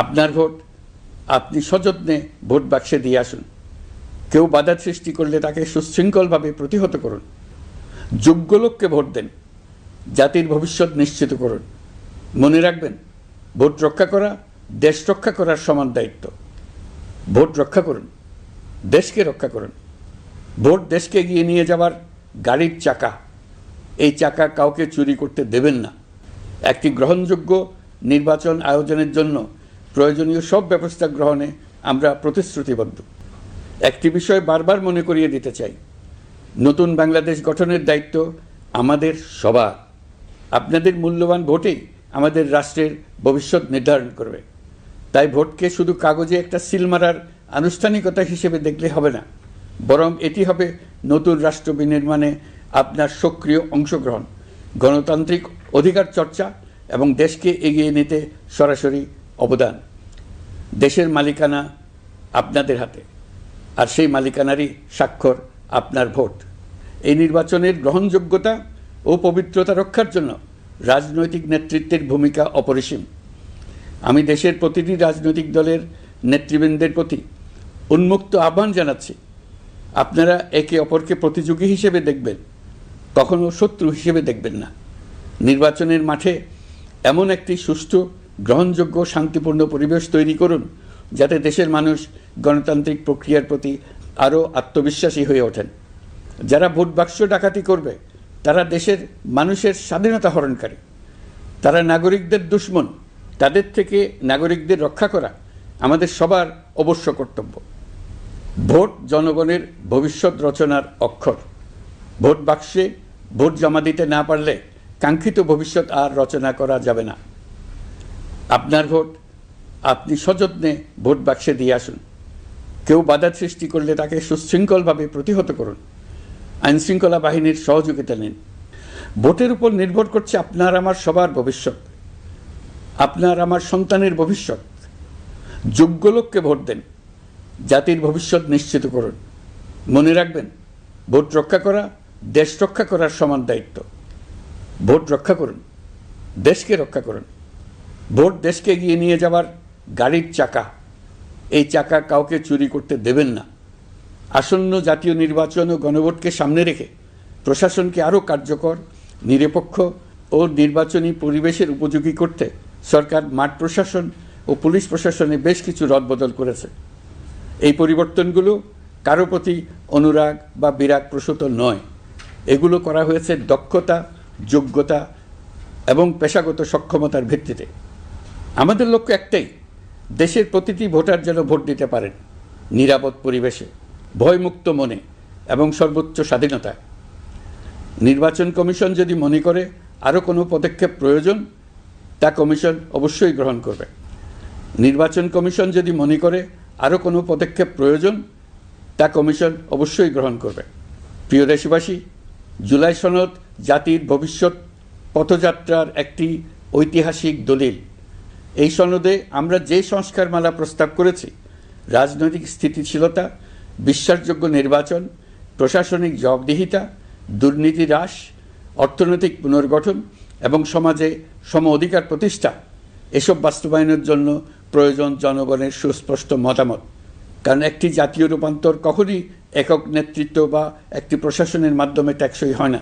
আপনার ভোট আপনি সযত্নে ভোট বাক্সে দিয়ে আসুন। কেউ বাধা সৃষ্টি করলে তাকে সুশৃঙ্খলভাবে প্রতিহত করুন। যোগ্য লোককে ভোট দেন, জাতির ভবিষ্যৎ নিশ্চিত করুন। মনে রাখবেন, ভোট রক্ষা করা দেশ রক্ষা করার সমান দায়িত্ব। ভোট রক্ষা করুন, দেশকে রক্ষা করুন। ভোট দেশকে এগিয়ে নিয়ে যাওয়ার গাড়ির চাকা। এই চাকা কাউকে চুরি করতে দেবেন না। একটি গ্রহণযোগ্য নির্বাচন আয়োজনের জন্য প্রয়োজনীয় সব ব্যবস্থা গ্রহণে আমরা প্রতিশ্রুতিবদ্ধ। একটি বিষয় বারবার মনে করিয়ে দিতে চাই, নতুন বাংলাদেশ গঠনের দায়িত্ব আমাদের সবার। আপনাদের মূল্যবান ভোটেই আমাদের রাষ্ট্রের ভবিষ্যৎ নির্ধারণ করবে। তাই ভোটকে শুধু কাগজে একটা সিল মারার আনুষ্ঠানিকতা হিসেবে দেখলে হবে না, বরং এটি হবে নতুন রাষ্ট্র বিনির্মাণে আপনার সক্রিয় অংশগ্রহণ, গণতান্ত্রিক অধিকার চর্চা এবং দেশকে এগিয়ে নিতে সরাসরি অবদান। দেশের মালিকানা আপনাদের হাতে, আর সেই মালিকানারই স্বাক্ষর আপনার ভোট। এই নির্বাচনের গ্রহণযোগ্যতা ও পবিত্রতা রক্ষার জন্য রাজনৈতিক নেতৃত্বের ভূমিকা অপরিসীম। আমি দেশের প্রতিটি রাজনৈতিক দলের নেতৃবৃন্দের প্রতি উন্মুক্ত আহ্বান জানাচ্ছি, আপনারা একে অপরকে প্রতিযোগী হিসেবে দেখবেন, কখনো শত্রু হিসেবে দেখবেন না। নির্বাচনের মাঠে এমন একটি সুষ্ঠু, গ্রহণযোগ্য, শান্তিপূর্ণ পরিবেশ তৈরি করুন যাতে দেশের মানুষ গণতান্ত্রিক প্রক্রিয়ার প্রতি আরও আত্মবিশ্বাসী হয়ে ওঠেন। যারা ভোট বাক্স ডাকাতি করবে তারা দেশের মানুষের স্বাধীনতা হরণকারী, তারা নাগরিকদের দুশমন। তাদের থেকে নাগরিকদের রক্ষা করা আমাদের সবার অবশ্য কর্তব্য। ভোট জনগণের ভবিষ্যৎ রচনার অক্ষর। ভোট বাক্সে ভোট জমা দিতে না পারলে কাঙ্ক্ষিত ভবিষ্যৎ আর রচনা করা যাবে না। আপনার ভোট আপনি সযত্নে ভোট বাক্সে দিয়ে আসুন। কেউ বাধা সৃষ্টি করলে তাকে সুশৃঙ্খলভাবে প্রতিহত করুন। আইনশৃঙ্খলা বাহিনীর সহযোগিতা নিন। ভোটের উপর নির্ভর করছে আপনার আমার সবার ভবিষ্যৎ, আপনার আমার সন্তানের ভবিষ্যৎ। যোগ্য লোককে ভোট দেন, জাতির ভবিষ্যৎ নিশ্চিত করুন। মনে রাখবেন, ভোট রক্ষা করা দেশ রক্ষা করার সমান দায়িত্ব। ভোট রক্ষা করুন, দেশকে রক্ষা করুন। ভোট দেশকে এগিয়ে নিয়ে যাওয়ার গাড়ির চাকা। এই চাকা কাউকে চুরি করতে দেবেন না। আসন্ন জাতীয় নির্বাচন ও গণভোটকে সামনে রেখে প্রশাসনকে আরও কার্যকর, নিরপেক্ষ ও নির্বাচনী পরিবেশের উপযোগী করতে সরকার মাঠ প্রশাসন ও পুলিশ প্রশাসনে বেশ কিছু রদবদল করেছে। এই পরিবর্তনগুলো কারো প্রতি অনুরাগ বা বিরাগ প্রসূত নয়। এগুলো করা হয়েছে দক্ষতা, যোগ্যতা এবং পেশাগত সক্ষমতার ভিত্তিতে। আমাদের লক্ষ্য একটাই, দেশের প্রতিটি ভোটার যেন ভোট দিতে পারেন নিরাপদ পরিবেশে, ভয়মুক্ত মনে এবং সর্বোচ্চ স্বাধীনতায়। নির্বাচন কমিশন যদি মনে করে আরও কোনো পদক্ষেপ প্রয়োজন, তা কমিশন অবশ্যই গ্রহণ করবে। নির্বাচন কমিশন যদি মনে করে আরও কোনো পদক্ষেপ প্রয়োজন, তা কমিশন অবশ্যই গ্রহণ করবে। প্রিয় দেশবাসী, জুলাই সনদ জাতির ভবিষ্যৎ পথযাত্রার একটি ঐতিহাসিক দলিল। এই সনদে আমরা যে সংস্কারমালা প্রস্তাব করেছি, রাজনৈতিক স্থিতিশীলতা, বিশ্বাসযোগ্য নির্বাচন, প্রশাসনিক জবাবদিহিতা, দুর্নীতি হ্রাস, অর্থনৈতিক পুনর্গঠন এবং সমাজে সম অধিকার প্রতিষ্ঠা, এসব বাস্তবায়নের জন্য প্রয়োজন জনগণের সুস্পষ্ট মতামত। কারণ একটি জাতীয় রূপান্তর কখনই একক নেতৃত্ব বা একটি প্রশাসনের মাধ্যমে টেকসই হয় না।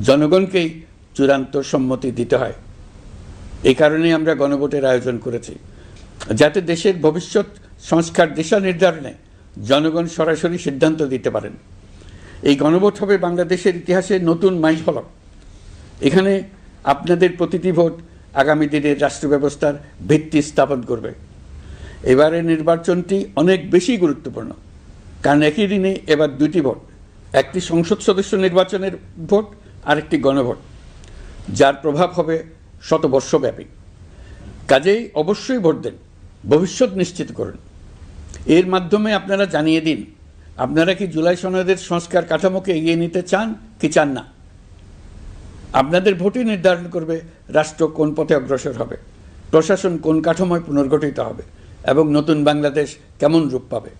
জনগণকেই চূড়ান্ত সম্মতি দিতে হয়। এই কারণেই আমরা গণভোটের আয়োজন করেছি, যাতে দেশের ভবিষ্যৎ সংস্কার দিশা নির্ধারণে জনগণ সরাসরি সিদ্ধান্ত দিতে পারেন। এই গণভোট হবে বাংলাদেশের ইতিহাসে নতুন মাইলফলক। এখানে আপনাদের প্রতিটি ভোট আগামী দিনের রাষ্ট্র ব্যবস্থার ভিত্তি স্থাপন করবে। এবারের নির্বাচনটি অনেক বেশি গুরুত্বপূর্ণ, কারণ একই দিনে এবার দুটি ভোট, একটি সংসদ সদস্য নির্বাচনের ভোট আর একটি গণভোট, যার প্রভাব হবে শতবর্ষব্যাপী। কাজেই অবশ্যই ভোট দেন, ভবিষ্যৎ নিশ্চিত করুন। এর মাধ্যমে আপনারা জানিয়ে দিন, আপনারা কি জুলাই সনদের সংস্কার কাঠামোকে এগিয়ে নিতে চান কি চান না। আপনাদের ভোটই নির্ধারণ করবে রাষ্ট্র কোন পথে অগ্রসর হবে, প্রশাসন কোন কাঠামোয় পুনর্গঠিত হবে এবং নতুন বাংলাদেশ কেমন রূপ পাবে।